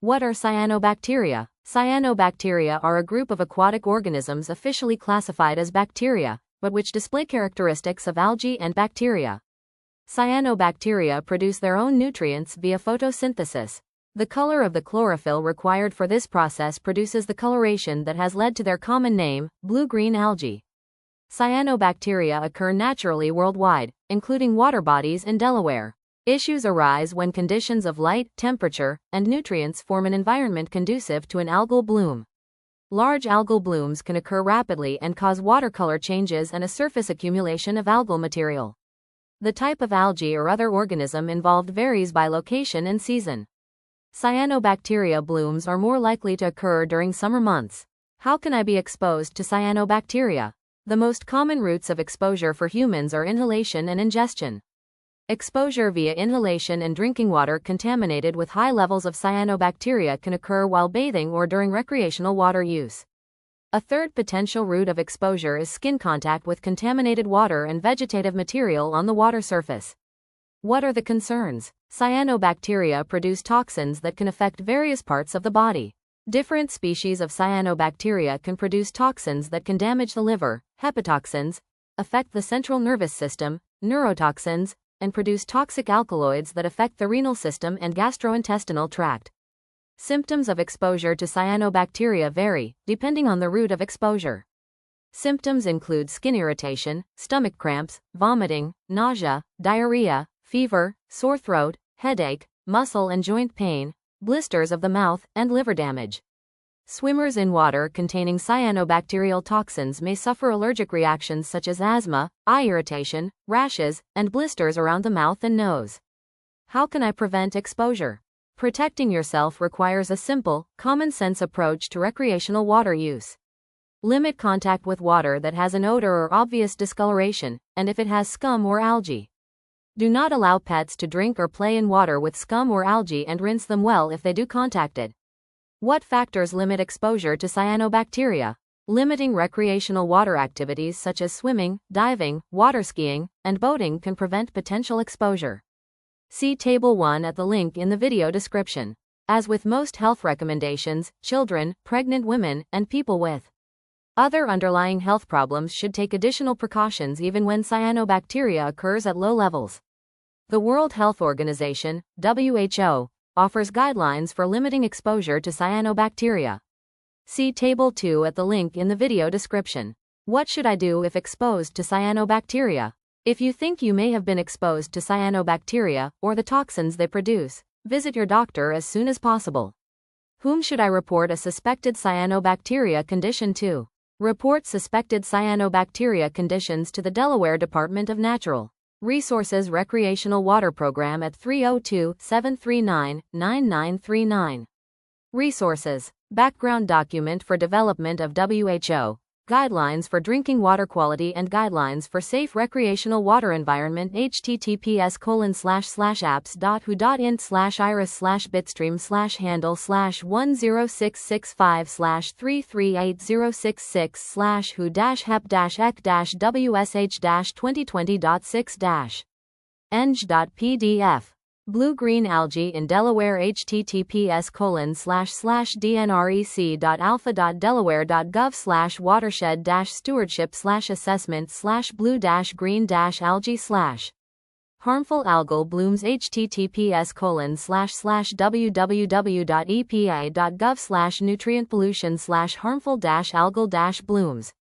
What are cyanobacteria? Cyanobacteria are a group of aquatic organisms officially classified as bacteria, but which display characteristics of algae and bacteria. Cyanobacteria produce their own nutrients via photosynthesis. The color of the chlorophyll required for this process produces the coloration that has led to their common name, blue-green algae. Cyanobacteria occur naturally worldwide, including water bodies in Delaware. Issues arise when conditions of light, temperature, and nutrients form an environment conducive to an algal bloom. Large algal blooms can occur rapidly and cause watercolor changes and a surface accumulation of algal material. The type of algae or other organism involved varies by location and season. Cyanobacteria blooms are more likely to occur during summer months. How can I be exposed to cyanobacteria? The most common routes of exposure for humans are inhalation and ingestion. Exposure via inhalation and drinking water contaminated with high levels of cyanobacteria can occur while bathing or during recreational water use. A third potential route of exposure is skin contact with contaminated water and vegetative material on the water surface. What are the concerns? Cyanobacteria produce toxins that can affect various parts of the body. Different species of cyanobacteria can produce toxins that can damage the liver, hepatotoxins, affect the central nervous system, neurotoxins, and produce toxic alkaloids that affect the renal system and gastrointestinal tract. Symptoms of exposure to cyanobacteria vary, depending on the route of exposure. Symptoms include skin irritation, stomach cramps, vomiting, nausea, diarrhea, fever, sore throat, headache, muscle and joint pain, blisters of the mouth, and liver damage. Swimmers in water containing cyanobacterial toxins may suffer allergic reactions such as asthma, eye irritation, rashes, and blisters around the mouth and nose. How can I prevent exposure? Protecting yourself requires a simple, common-sense approach to recreational water use. Limit contact with water that has an odor or obvious discoloration, and if it has scum or algae. Do not allow pets to drink or play in water with scum or algae and rinse them well if they do contact it. What factors limit exposure to cyanobacteria? Limiting recreational water activities such as swimming, diving, water skiing, and boating can prevent potential exposure. See Table 1 at the link in the video description. As with most health recommendations, children, pregnant women, and people with other underlying health problems should take additional precautions even when cyanobacteria occurs at low levels. The World Health Organization, WHO, offers guidelines for limiting exposure to cyanobacteria. See Table 2 at the link in the video description. What should I do if exposed to cyanobacteria? If you think you may have been exposed to cyanobacteria, or the toxins they produce, visit your doctor as soon as possible. Whom should I report a suspected cyanobacteria condition to? Report suspected cyanobacteria conditions to the Delaware Department of Natural Resources Recreational Water Program at 302-739-9939. Resources. Background document for development of WHO Guidelines for Drinking Water Quality and Guidelines for Safe Recreational Water Environment https://who.in/iris/bitstream/handle/10665/33806/who-hep-ec-wsh.pdf Blue-green algae in Delaware https://dnrec.alpha.delaware.gov/watershed-stewardship/assessment/blue-green-algae/ Harmful algal blooms https://www.epa.gov/nutrient pollution/harmful-algal-blooms